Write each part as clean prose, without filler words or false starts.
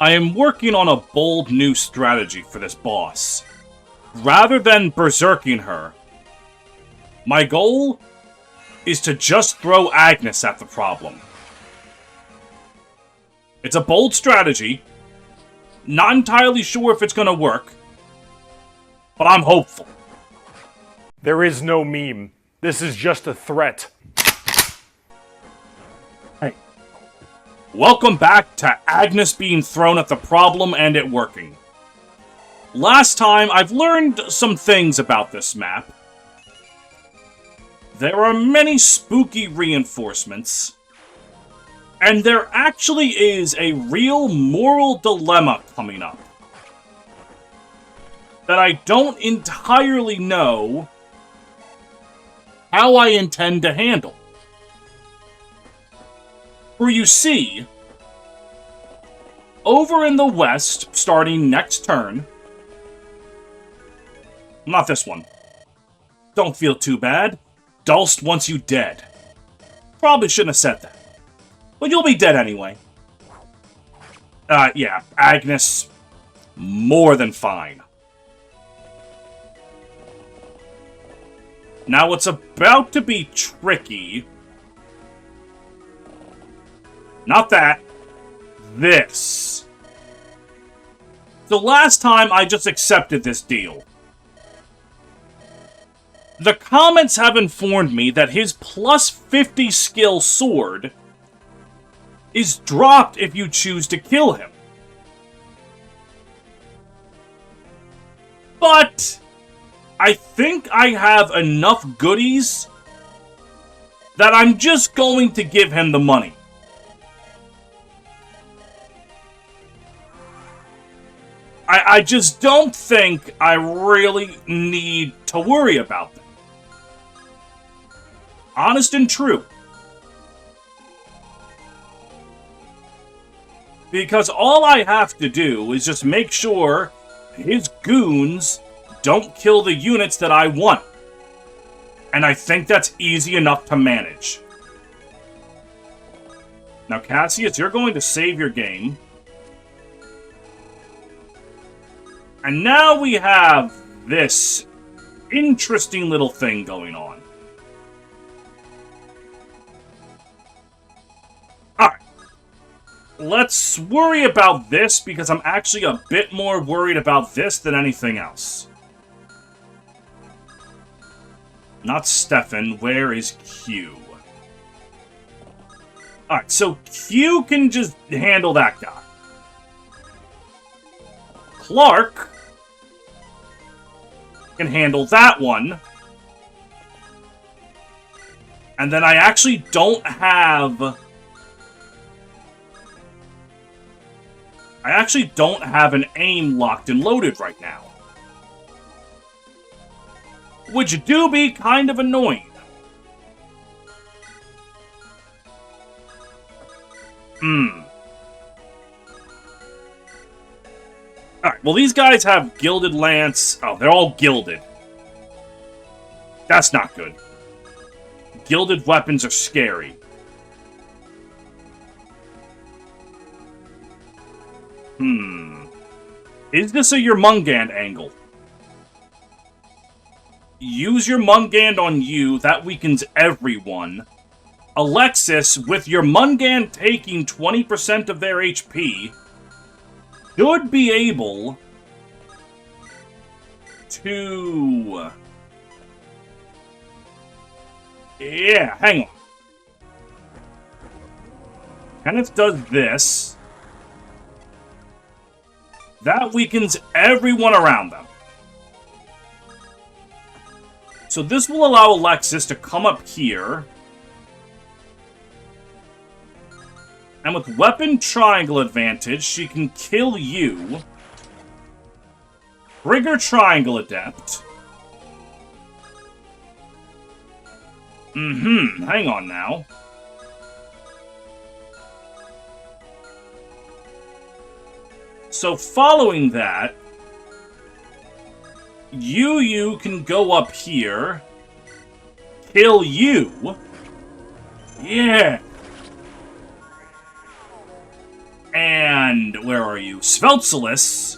I am working on a bold new strategy for this boss. Rather than berserking her, my goal is to just throw Agnes at the problem. It's a bold strategy. Not entirely sure if it's gonna work, but I'm hopeful. There is no meme. This is just a threat. Hey. Welcome back to Agnes being thrown at the problem and it working. Last time, I've learned some things about this map. There are many spooky reinforcements, and there actually is a real moral dilemma coming up that I don't entirely know how I intend to handle. For you see, over in the west, starting next turn, not this one. Don't feel too bad. Dulcet wants you dead. Probably shouldn't have said that. But you'll be dead anyway. Yeah, Agnes, more than fine. Now what's about to be tricky... Not that. This. So last time I just accepted this deal. The comments have informed me that his plus 50 skill sword is dropped if you choose to kill him. But I think I have enough goodies that I'm just going to give him the money. I just don't think I really need to worry about that. Honest and true. Because all I have to do is just make sure his goons don't kill the units that I want. And I think that's easy enough to manage. Now, Cassius, you're going to save your game. And now we have this interesting little thing going on. Alright. Let's worry about this, because I'm actually a bit more worried about this than anything else. Not Stefan. Where is Q? Alright, so Q can just handle that guy. Clark can handle that one. And then I actually don't have... an aim locked and loaded right now. Which do be kind of annoying. Alright, well these guys have Gilded Lance. Oh, they're all gilded. That's not good. Gilded weapons are scary. Is this a Yermungand angle? Use your Mungand on you. That weakens everyone. Alexis, with your Mungand taking 20% of their HP, should be able to... Yeah, hang on. Kenneth does this. That weakens everyone around them. So this will allow Alexis to come up here. And with weapon triangle advantage, she can kill you. Trigger triangle adept. Hang on now. So following that, you can go up here, kill you. Yeah. And And where are you? Sveltsilus.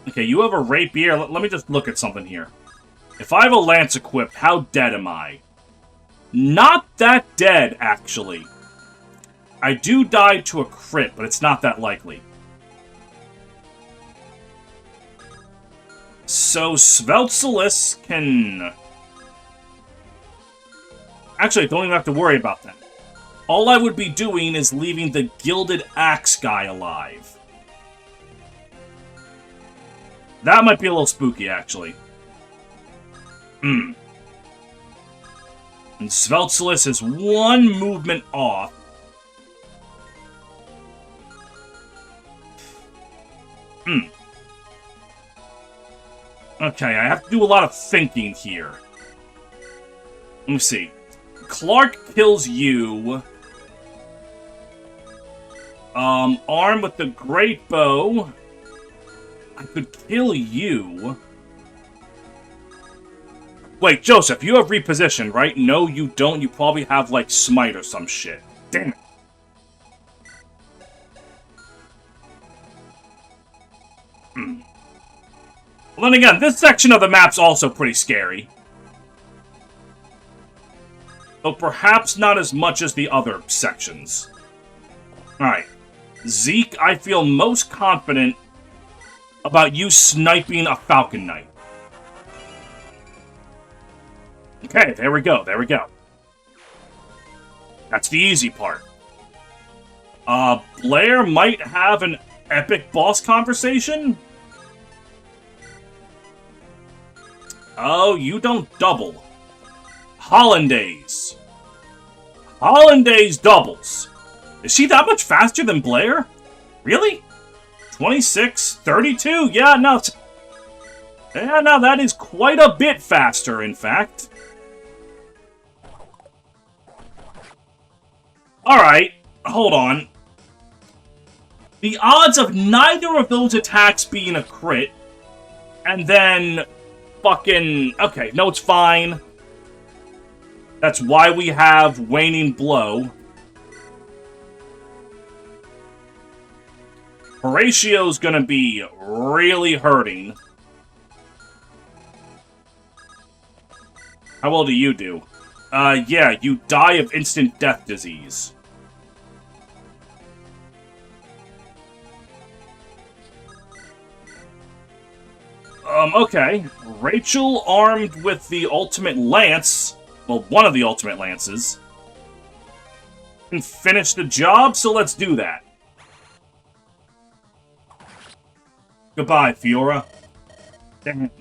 Okay, you have a rapier. Let me just look at something here. If I have a lance equipped, how dead am I? Not that dead, actually. I do die to a crit, but it's not that likely. So, Sveltsilus can... Actually, I don't even have to worry about that. All I would be doing is leaving the Gilded Axe guy alive. That might be a little spooky, actually. And Sveltsilus is one movement off. Okay, I have to do a lot of thinking here. Let me see. Clark kills you. Armed with the great bow. I could kill you. Wait, Joseph, you have repositioned, right? No, you don't. You probably have, like, smite or some shit. Damn it. Well, then again, this section of the map's also pretty scary. Though perhaps not as much as the other sections. Alright. Zeke, I feel most confident about you sniping a Falcon Knight. Okay, there we go, there we go. That's the easy part. Blair might have an epic boss conversation? Oh, you don't double. Hollandaise. Hollandaise doubles. Is she that much faster than Blair? Really? 26, 32? Yeah, no. Yeah, no, that is quite a bit faster, in fact. Alright, hold on. The odds of neither of those attacks being a crit, and then fucking... Okay, no, it's fine. That's why we have Waning Blow. Horatio's gonna be really hurting. How well do you do? Yeah, you die of instant death disease. Okay. Rachel armed with the ultimate lance, well, one of the ultimate lances, can finish the job, so let's do that. Goodbye, Fiora. Dang it.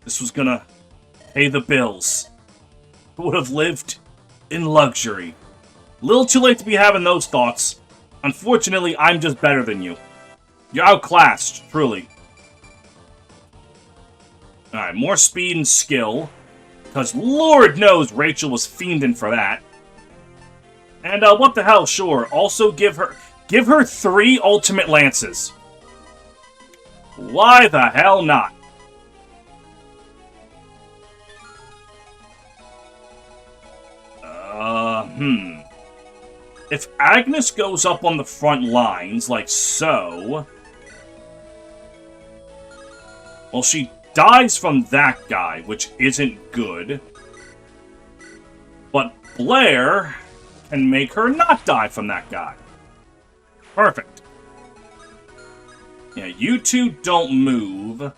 This was gonna pay the bills. I would have lived in luxury. Little too late to be having those thoughts. Unfortunately, I'm just better than you. You're outclassed, truly. Alright, more speed and skill. Because Lord knows Rachel was fiending for that. And, what the hell, sure. Also give her 3 ultimate lances. Why the hell not? If Agnes goes up on the front lines, like so... Well, she dies from that guy, which isn't good. But Blair can make her not die from that guy. Perfect. Yeah, you two don't move.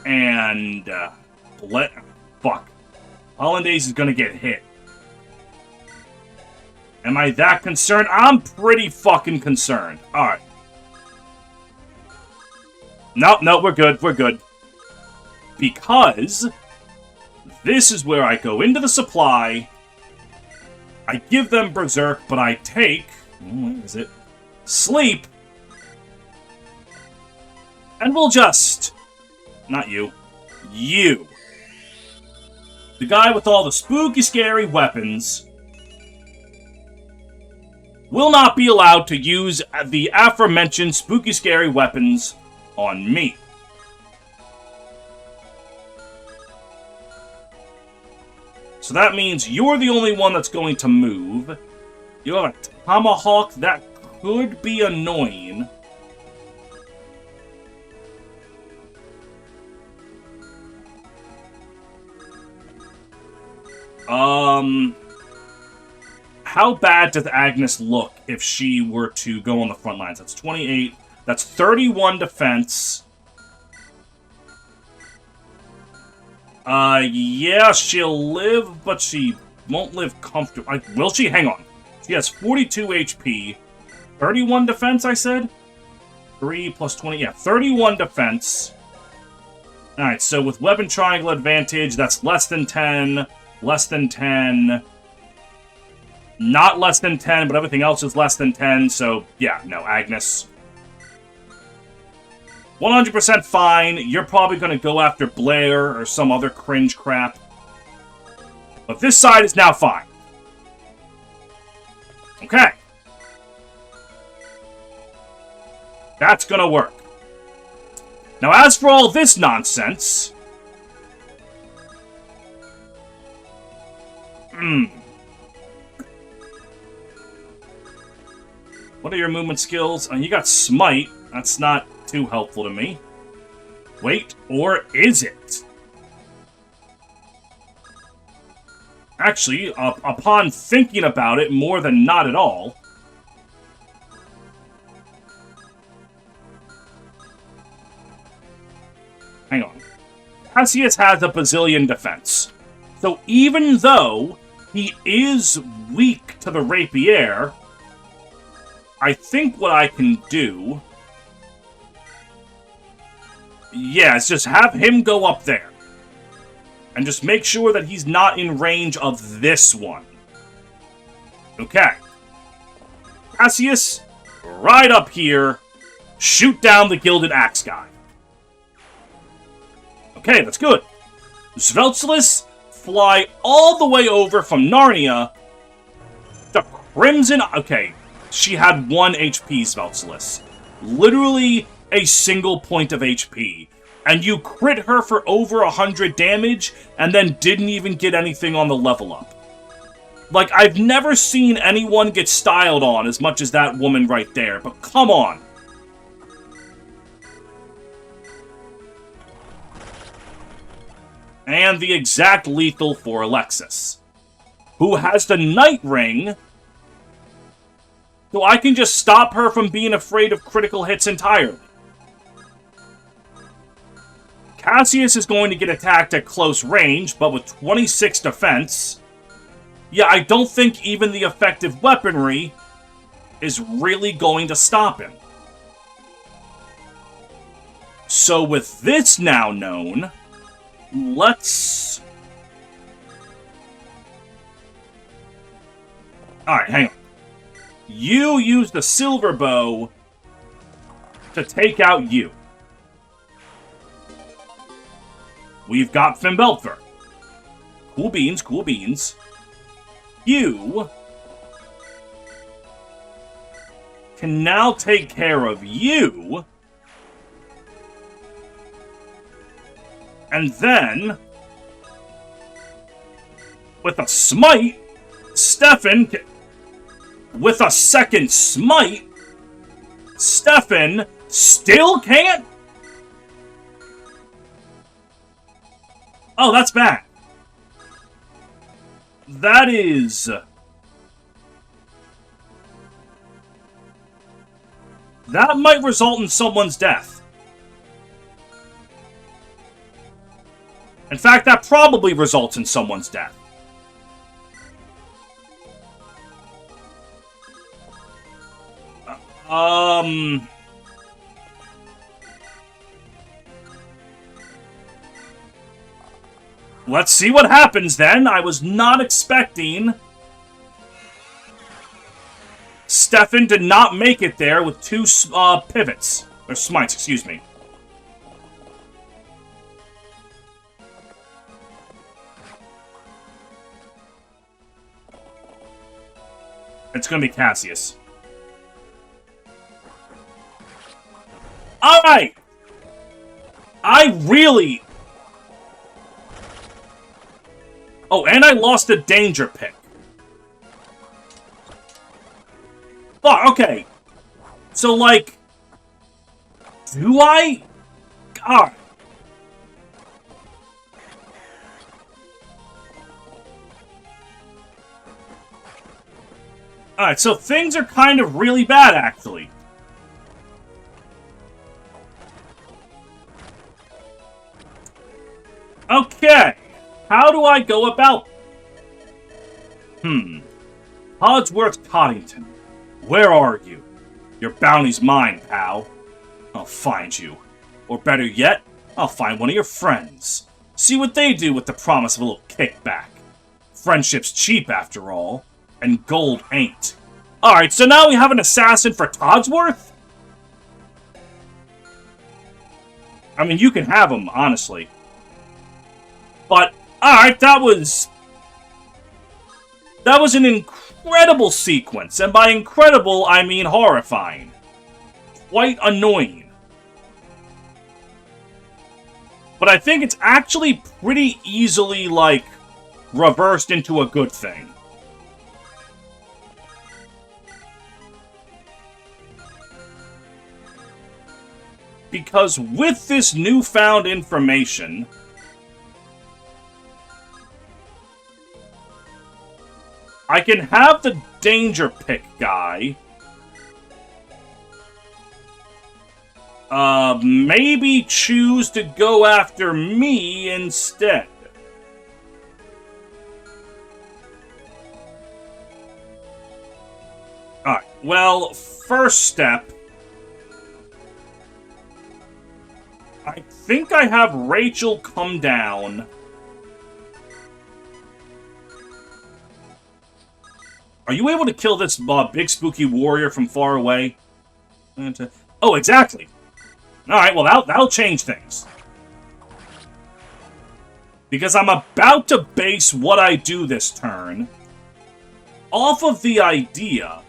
And, fuck. Hollandaise is gonna get hit. Am I that concerned? I'm pretty fucking concerned. Alright. No, we're good, we're good. Because this is where I go into the supply. I give them Berserk, but I take... What is it? Sleep. And we'll just... Not you. You. The guy with all the spooky, scary weapons will not be allowed to use the aforementioned spooky, scary weapons on me. So that means you're the only one that's going to move. You have a tomahawk that could be annoying. How bad does Agnes look if she were to go on the front lines? That's 28. That's 31 defense. Yeah, she'll live, but she won't live comfortably. Will she? Hang on. She has 42 HP. 31 defense, I said? 3 plus 20. Yeah, 31 defense. Alright, so with weapon triangle advantage, that's less than 10. Less than 10. Not less than 10, but everything else is less than 10, so yeah, no, Agnes. 100% fine. You're probably going to go after Blair or some other cringe crap. But this side is now fine. Okay. That's going to work. Now, as for all this nonsense... What are your movement skills? You got Smite. That's not too helpful to me. Wait, or is it? Actually, upon thinking about it more than not at all... Hang on. Cassius has a bazillion defense. So even though he is weak to the rapier... I think what I can do... Yeah, is just have him go up there. And just make sure that he's not in range of this one. Okay. Cassius, right up here. Shoot down the Gilded Axe guy. Okay, that's good. Sveltsless, fly all the way over from Narnia. The Crimson... Okay. She had 1 HP, Sveltsless. Literally a single point of HP. And you crit her for over 100 damage, and then didn't even get anything on the level up. Like, I've never seen anyone get styled on as much as that woman right there, but come on. And the exact lethal for Alexis, who has the Night Ring... So I can just stop her from being afraid of critical hits entirely. Cassius is going to get attacked at close range, but with 26 defense... Yeah, I don't think even the effective weaponry is really going to stop him. So with this now known, let's... Alright, hang on. You use the silver bow to take out you. We've got Fimbelfer. Cool beans, cool beans. You can now take care of you. And then, with a smite, Stefan can... With a second smite, Stefan still can't? Oh, that's bad. That is... That might result in someone's death. In fact, that probably results in someone's death. Let's see what happens then. I was not expecting Stefan to not make it there with 2 pivots. Or smites, excuse me. It's gonna be Cassius. Alright! Oh, and I lost a danger pick. Fuck, okay. So, like... Do I? God. Alright, so things are kind of really bad, actually. Okay. How do I go about... Hodsworth Coddington. Where are you? Your bounty's mine, pal. I'll find you. Or better yet, I'll find one of your friends. See what they do with the promise of a little kickback. Friendship's cheap, after all. And gold ain't. Alright, so now we have an assassin for Todsworth? I mean, you can have him, honestly. But, alright, that was an incredible sequence. And by incredible, I mean horrifying. Quite annoying. But I think it's actually pretty easily, like, reversed into a good thing. Because with this newfound information, I can have the danger pick guy maybe choose to go after me instead. Alright, well, first step, I think I have Rachel come down. Are you able to kill this big spooky warrior from far away? Oh, exactly. Alright, well, that'll change things. Because I'm about to base what I do this turn off of the idea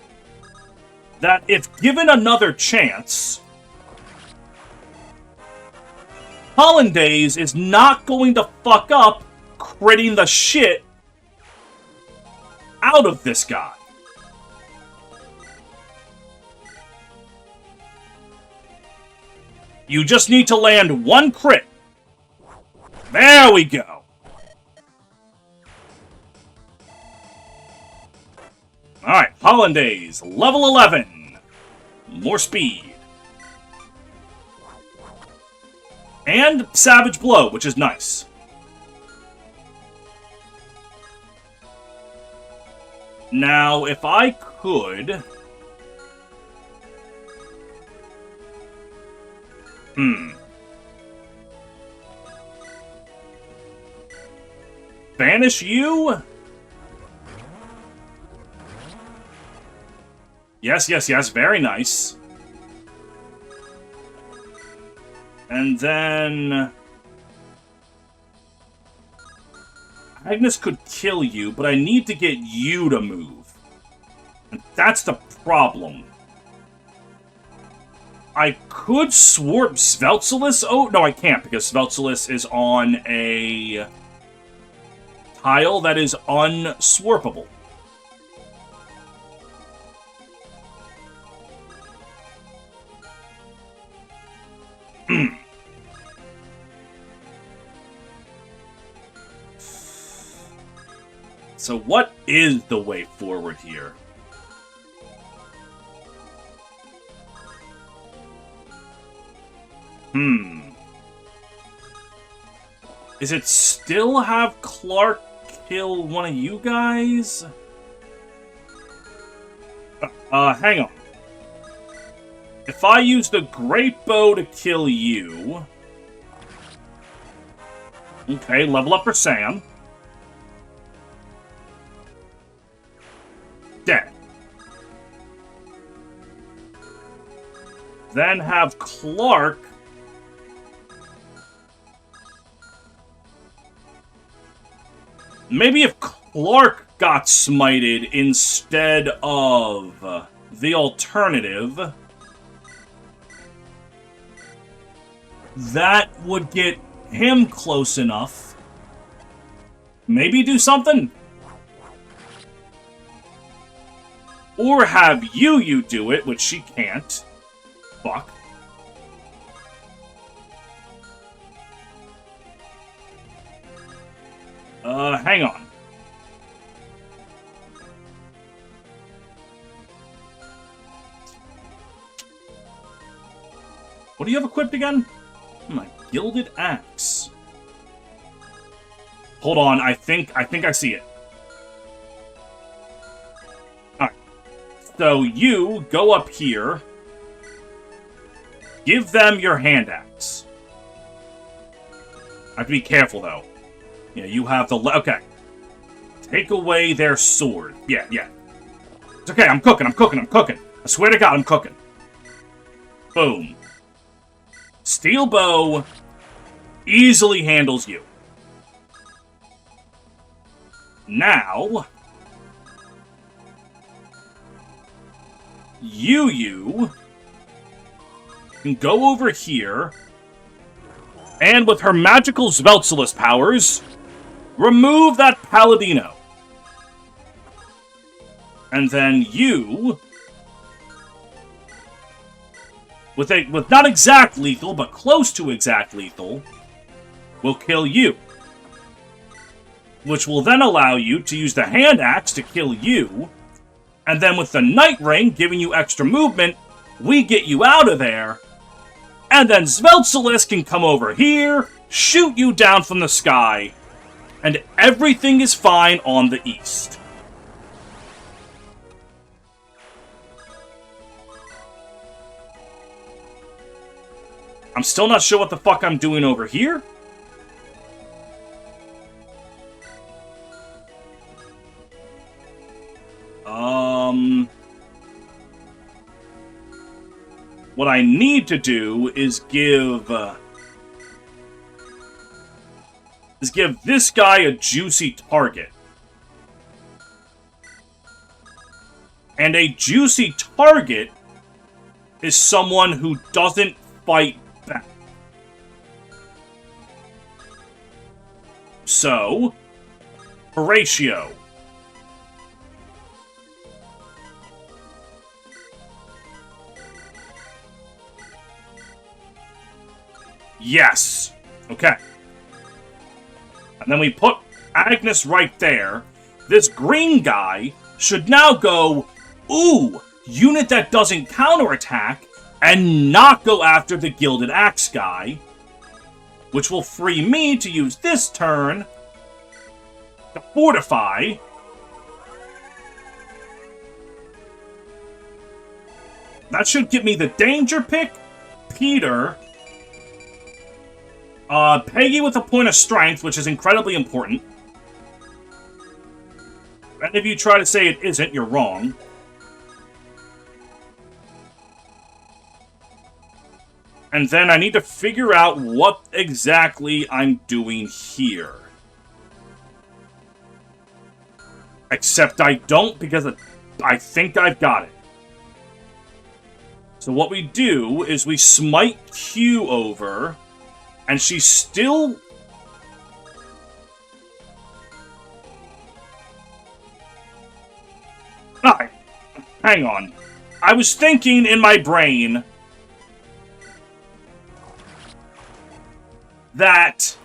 that if given another chance, Hollandaise is not going to fuck up critting the shit out of this guy. You just need to land one crit. There we go. Alright, Hollandaise, level 11. More speed. And Savage Blow, which is nice. Now, if I could... Banish you? Yes, yes, yes, very nice. And then... Agnes could kill you, but I need to get you to move. And that's the problem. I could swarp Sveltsolus. Oh, no, I can't, because Sveltsolus is on a tile that is unswarpable. So what is the way forward here? Is it still have Clark kill one of you guys? Hang on. If I use the Great Bow to kill you... Okay, level up for Sam. Dead. Then have Clark... Maybe if Clark got smited instead of the alternative, that would get him close enough maybe do something? Or have you do it, which she can't. Fuck. Hang on. What do you have equipped again? My gilded axe. Hold on, I think I see it. Alright. So you go up here. Give them your hand axe. I have to be careful though. Yeah, you have the okay. Take away their sword. Yeah. It's okay, I'm cooking. I swear to God, I'm cooking. Boom. Steel bow easily handles you. Now, you can go over here, and with her magical Sveltsolus powers, remove that Paladino. And then you, with not exact lethal, but close to exact lethal, will kill you. Which will then allow you to use the hand axe to kill you. And then with the Night Ring giving you extra movement, we get you out of there. And then Sveltsolus can come over here, shoot you down from the sky, and everything is fine on the east. I'm still not sure what the fuck I'm doing over here. What I need to do is give this guy a juicy target. And a juicy target is someone who doesn't fight back. So, Horatio. Yes. Okay. And then we put Agnes right there. This green guy should now go, ooh, unit that doesn't counterattack, and not go after the Gilded Axe guy, which will free me to use this turn to fortify. That should give me the danger pick, Peter, Peggy with a point of strength, which is incredibly important. And if you try to say it isn't, you're wrong. And then I need to figure out what exactly I'm doing here. Except I don't, because I think I've got it. So what we do is we smite Q over, and she's still... Alright, hang on. I was thinking in my brain that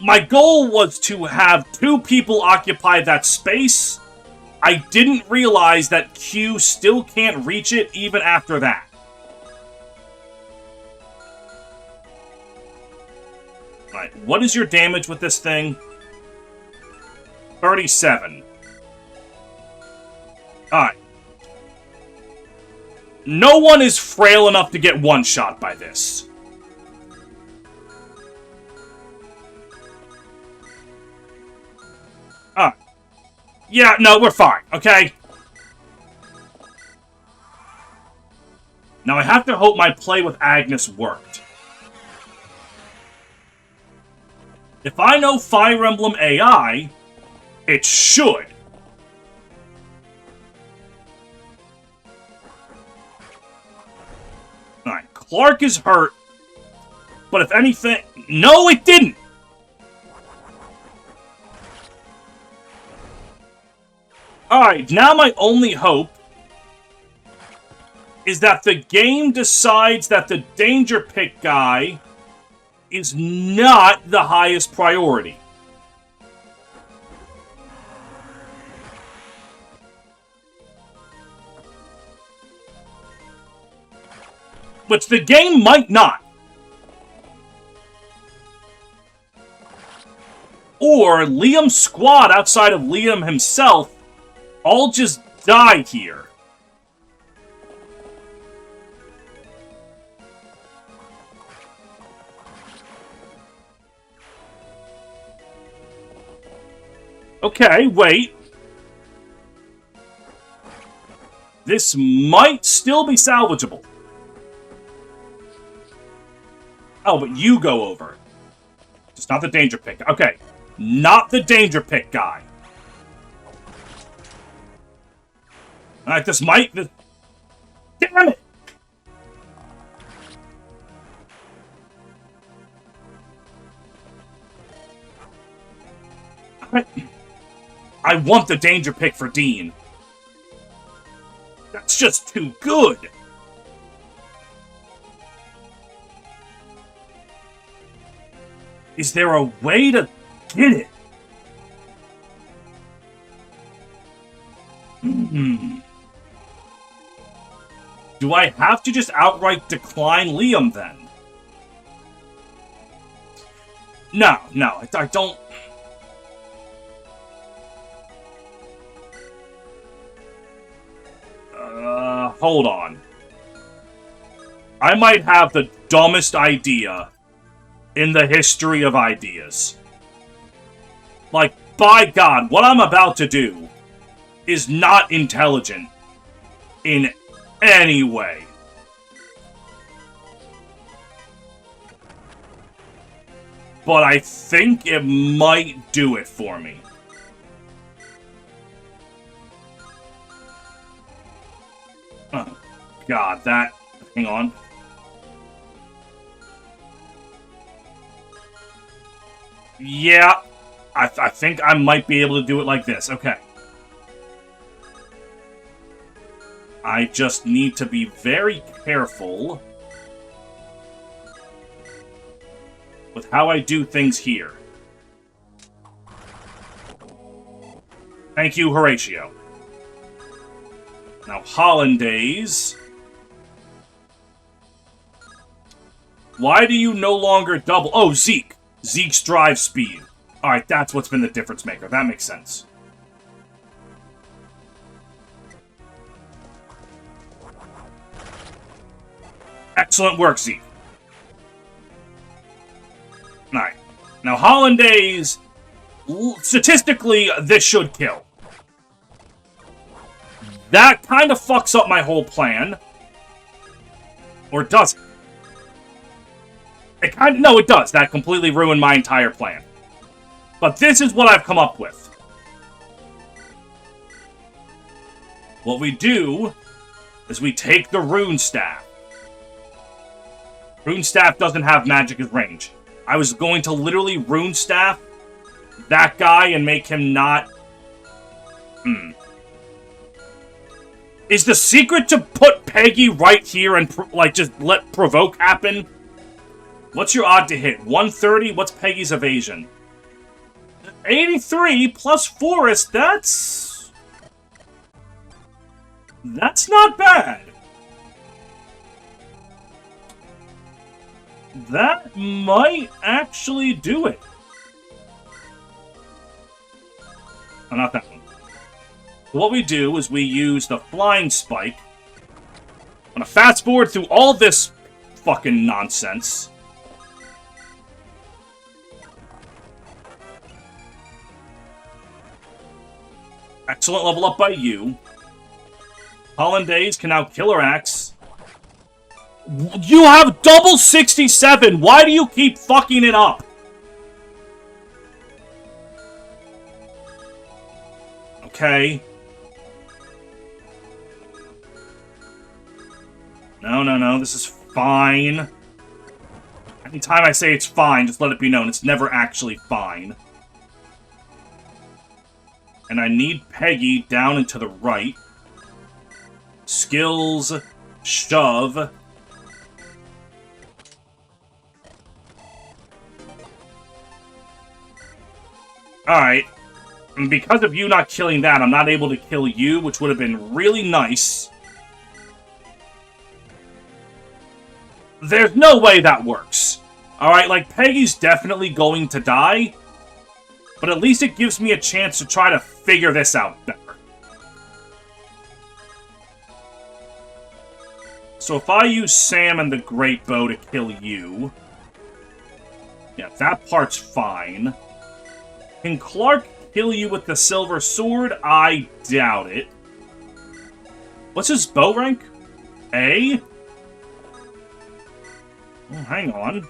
my goal was to have 2 people occupy that space. I didn't realize that Q still can't reach it even after that. Alright, what is your damage with this thing? 37. Alright. No one is frail enough to get one-shot by this. Alright. Yeah, no, we're fine, okay? Now I have to hope my play with Agnes worked. If I know Fire Emblem AI, it should. Alright, Clark is hurt. But if anything... No, it didn't! Alright, now my only hope is that the game decides that the danger pick guy is not the highest priority. Which the game might not. Or Liam's squad outside of Liam himself all just die here. Okay, wait. This might still be salvageable. Oh, but you go over. Just not the danger pick. Okay. Not the danger pick guy. Alright, this might... Damn it! I want the danger pick for Dean. That's just too good. Is there a way to get it? Do I have to just outright decline Liam then? No, I don't... Hold on. I might have the dumbest idea in the history of ideas. Like, by God, what I'm about to do is not intelligent in any way. But I think it might do it for me. Oh, God, that... Hang on. Yeah, I think I might be able to do it like this. Okay. I just need to be very careful with how I do things here. Thank you, Horatio. Now, Hollandaise. Why do you no longer double... Oh, Zeke. Zeke's drive speed. Alright, that's what's been the difference maker. That makes sense. Excellent work, Zeke. Alright. Now, Hollandaise... Statistically, this should kill. That kind of fucks up my whole plan. Or does it? No, it does. That completely ruined my entire plan. But this is what I've come up with. What we do is we take the Rune Staff. Rune Staff doesn't have magic as range. I was going to literally Rune Staff that guy and make him not... Is the secret to put Peggy right here and, like, just let Provoke happen? What's your odd to hit? 130? What's Peggy's evasion? 83 plus Forest, that's not bad. That might actually do it. Oh, not that one. What we do is we use the Flying Spike. I'm gonna fast forward through all this fucking nonsense. Excellent level up by you. Hollandaise can now Killer Axe. You have double 67! Why do you keep fucking it up? Okay. No, this is fine. Anytime I say it's fine, just let it be known, it's never actually fine. And I need Peggy down and to the right. Skills, shove. Alright. And because of you not killing that, I'm not able to kill you, which would have been really nice. There's no way that works. Alright, like, Peggy's definitely going to die. But at least it gives me a chance to try to figure this out better. So if I use Sam and the Great Bow to kill you... Yeah, that part's fine. Can Clark kill you with the Silver Sword? I doubt it. What's his bow rank? A? Oh, hang on.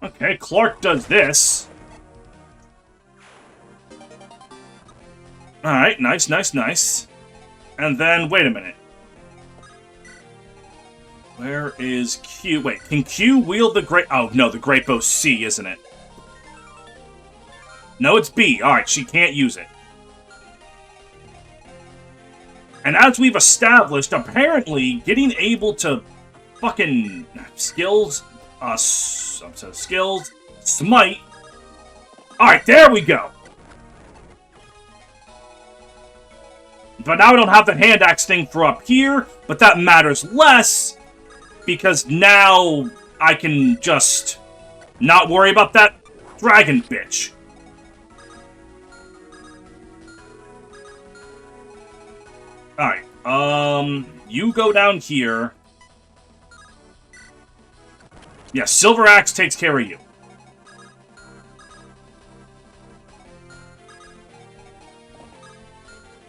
Okay, Clark does this. Alright, nice, nice, nice. And then, wait a minute. Where is Q? Wait, can Q wield the great... Oh, no, the Great Bow's C, isn't it? No, it's B. Alright, she can't use it. And as we've established, apparently, getting able to fucking... Skills... skills... Smite... Alright, there we go! But now I don't have the hand axe thing for up here, but that matters less, because now I can just not worry about that dragon bitch. Alright, you go down here. Yeah, Silver Axe takes care of you.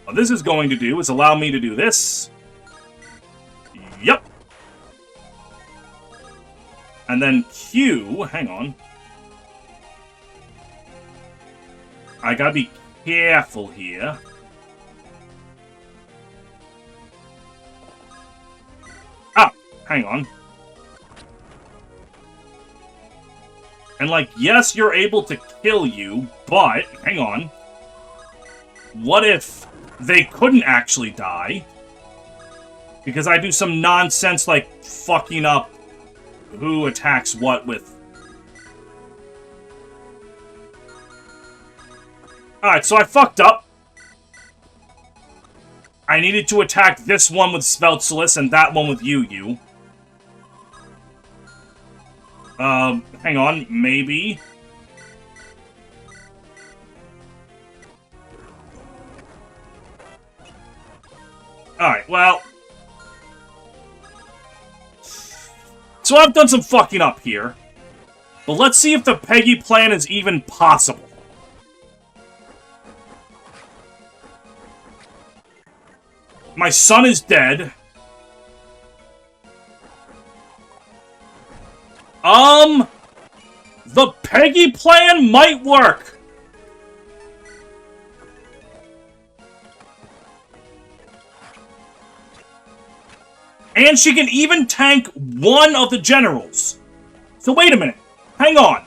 What this is going to do is allow me to do this. Yep. And then Q, hang on. I gotta be careful here. Ah, hang on. And like, yes, you're able to kill you, but, hang on. What if they couldn't actually die? Because I do some nonsense like fucking up who attacks what with... Alright, so I fucked up. I needed to attack this one with Sveltsolus and that one with Yu. Hang on, maybe... Alright, well... So I've done some fucking up here. But let's see if the Peggy plan is even possible. My son is dead. The Peggy plan might work. And she can even tank one of the generals. So wait a minute. Hang on.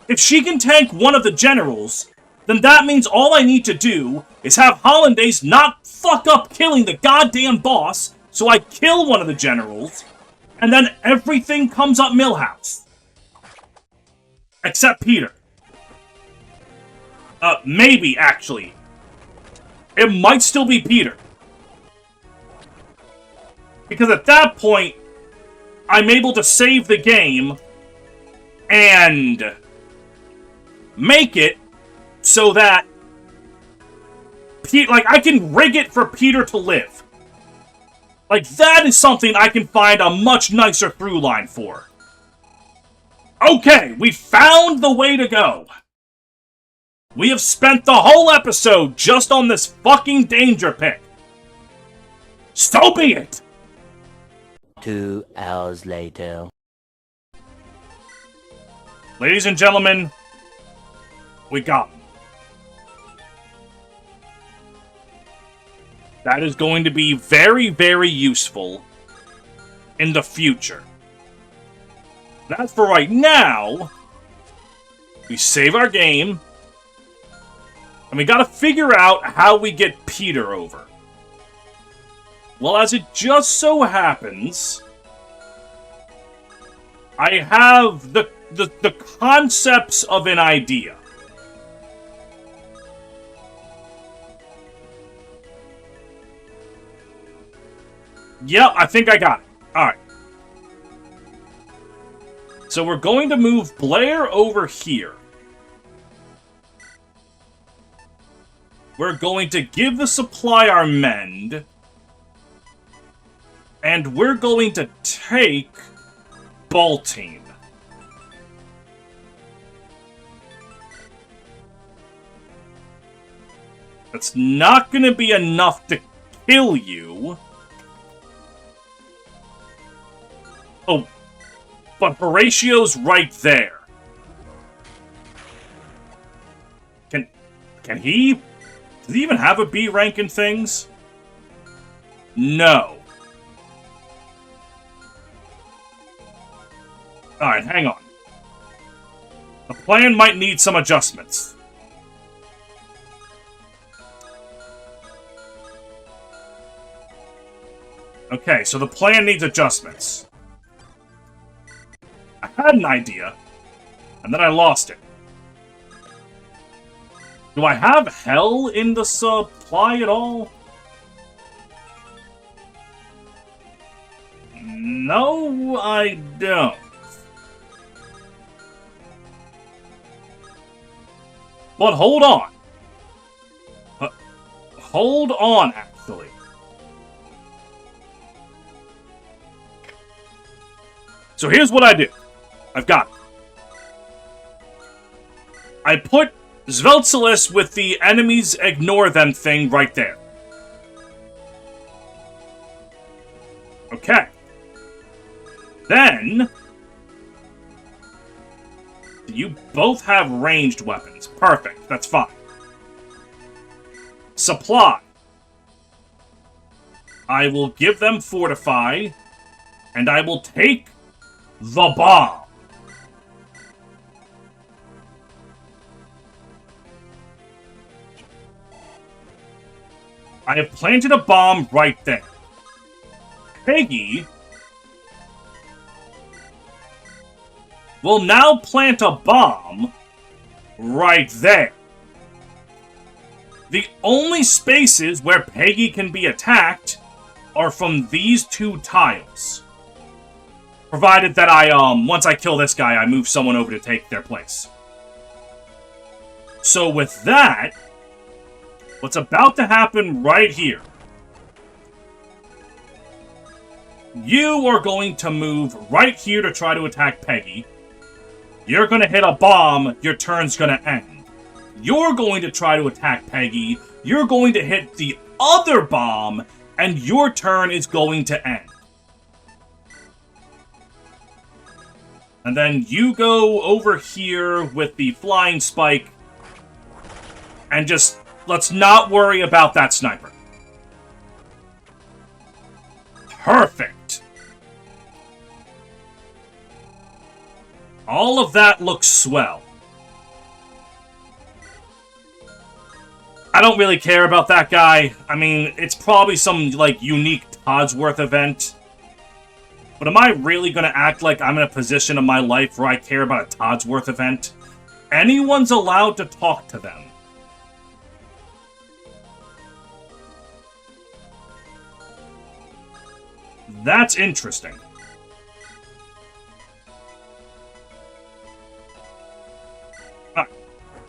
If she can tank one of the generals, then that means all I need to do is have Hollandaise not fuck up killing the goddamn boss, so I kill one of the generals, and then everything comes up Millhouse. Except Peter. Maybe, actually. It might still be Peter. Because at that point, I'm able to save the game and make it so that I can rig it for Peter to live. Like, that is something I can find a much nicer through line for. Okay, we found the way to go. We have spent the whole episode just on this fucking danger pick. So be it! 2 hours later. Ladies and gentlemen, we got him. That is going to be very, very useful in the future. That's for right now. We save our game. And we gotta figure out how we get Peter over. Well, as it just so happens, I have the concepts of an idea. Yep, I think I got it. Alright. So we're going to move Blair over here. We're going to give the supply our mend. And we're going to take Bolting. That's not going to be enough to kill you. Oh, but Horatio's right there. Can he? Does he even have a B rank in things? No. Alright, hang on. The plan might need some adjustments. Okay, so the plan needs adjustments. I had an idea, and then I lost it. Do I have hell in the supply at all? No, I don't. But hold on. Hold on, actually. So here's what I do. I've got it. I put Sveltsilus with the enemies ignore them thing right there. Okay. Then you both have ranged weapons. Perfect. That's fine. Supply. I will give them Fortify, and I will take the bomb. I have planted a bomb right there. Peggy will now plant a bomb right there. The only spaces where Peggy can be attacked are from these two tiles. Provided that once I kill this guy, I move someone over to take their place. So with that, what's about to happen right here, you are going to move right here to try to attack Peggy. You're going to hit a bomb, your turn's going to end. You're going to try to attack Peggy, you're going to hit the other bomb, and your turn is going to end. And then you go over here with the flying spike, and just, let's not worry about that sniper. Perfect. All of that looks swell. I don't really care about that guy. I mean, it's probably some, like, unique Todsworth event. But am I really going to act like I'm in a position of my life where I care about a Todsworth event? Anyone's allowed to talk to them. That's interesting.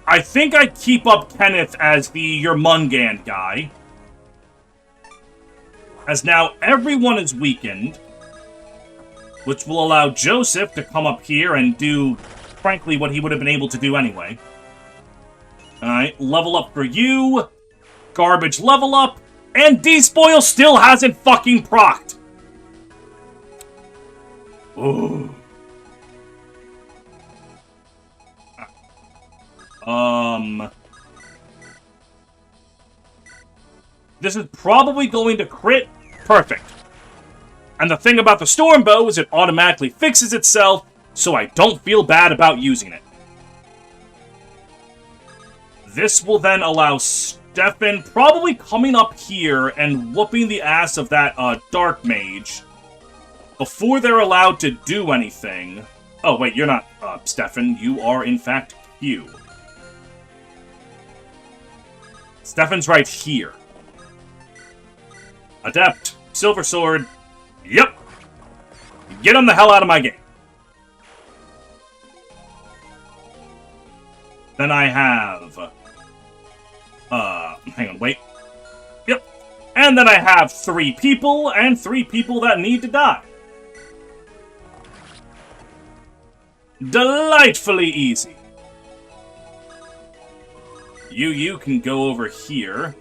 I think I keep up Kenneth as the Yermungan guy. As now everyone is weakened. Which will allow Joseph to come up here and do, frankly, what he would have been able to do anyway. Alright, level up for you. Garbage level up. And Despoil still hasn't fucking procced. Ooh. This is probably going to crit. Perfect. And the thing about the Storm Bow is it automatically fixes itself, so I don't feel bad about using it. This will then allow Stefan probably coming up here and whooping the ass of that Dark Mage before they're allowed to do anything. Oh, wait, you're not Stefan. You are, in fact, Q. Stefan's right here. Adept. Silver Sword. Yep. Get him the hell out of my game. Then I have... hang on, wait. Yep. And then I have 3 people, and 3 people that need to die. Delightfully easy. You can go over here.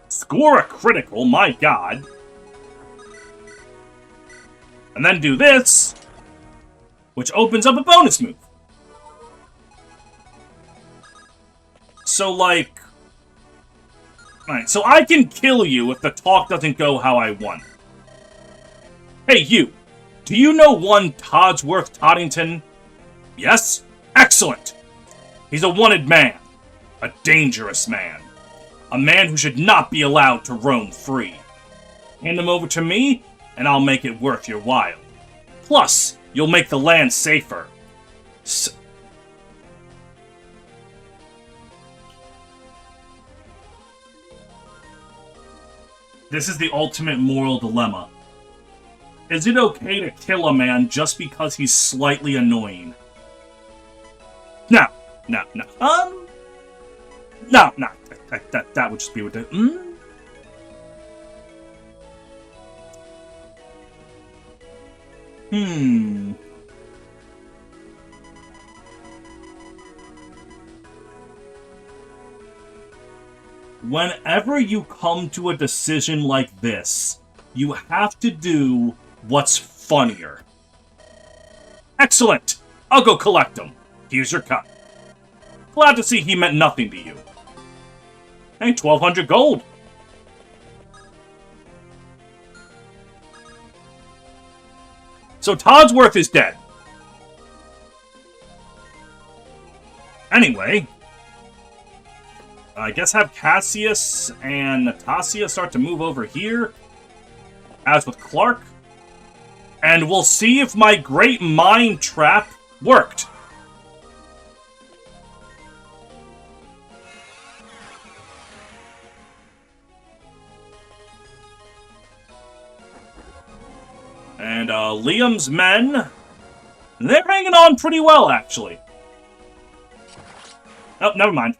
Score a critical, my god. And then do this, which opens up a bonus move. So, like... Alright, so I can kill you if the talk doesn't go how I want. Hey, you. Do you know one Todsworth Toddington? Yes? Excellent! He's a wanted man. A dangerous man. A man who should not be allowed to roam free. Hand him over to me, and I'll make it worth your while. Plus, you'll make the land safer. This is the ultimate moral dilemma. Is it okay to kill a man just because he's slightly annoying? No. No. That would just be what the... Whenever you come to a decision like this, you have to do what's funnier. Excellent! I'll go collect them. Here's your cut. Glad to see he meant nothing to you. Hey, 1,200 gold. So Todsworth is dead. Anyway, I guess have Cassius and Natasha start to move over here, as with Clark, and we'll see if my great mind trap worked. And Liam's men, they're hanging on pretty well, actually. Oh, never mind.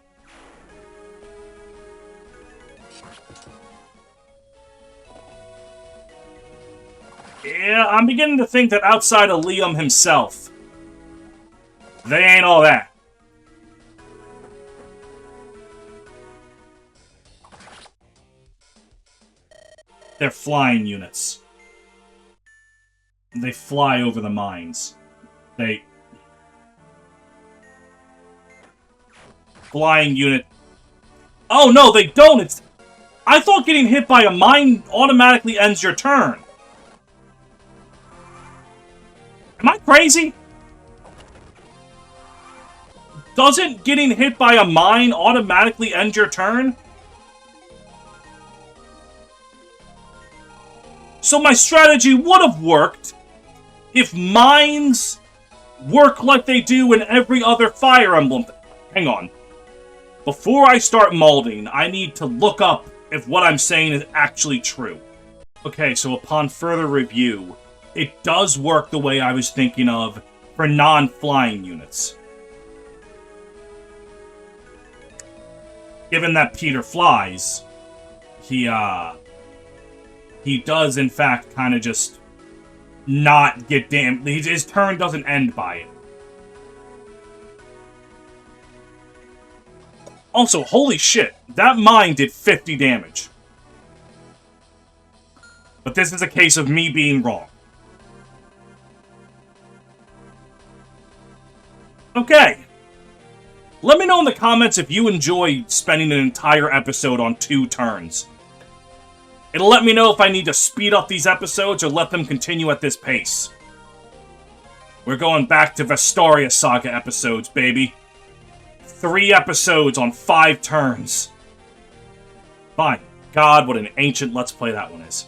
Yeah, I'm beginning to think that outside of Liam himself, they ain't all that. They're flying units. They fly over the mines. They... Flying unit... Oh, no, they don't! It's... I thought getting hit by a mine automatically ends your turn. Am I crazy? Doesn't getting hit by a mine automatically end your turn? So my strategy would have worked if mines work like they do in every other Fire Emblem. Hang on. Before I start molding, I need to look up if what I'm saying is actually true. Okay, so upon further review, it does work the way I was thinking of for non-flying units. Given that Peter flies, he does in fact kind of just not get damned. His turn doesn't end by it. Also, holy shit, that mine did 50 damage. But this is a case of me being wrong. Okay. Let me know in the comments if you enjoy spending an entire episode on 2 turns. It'll let me know if I need to speed up these episodes or let them continue at this pace. We're going back to Vestoria Saga episodes, baby. 3 episodes on 5 turns. My God, what an ancient Let's Play that one is.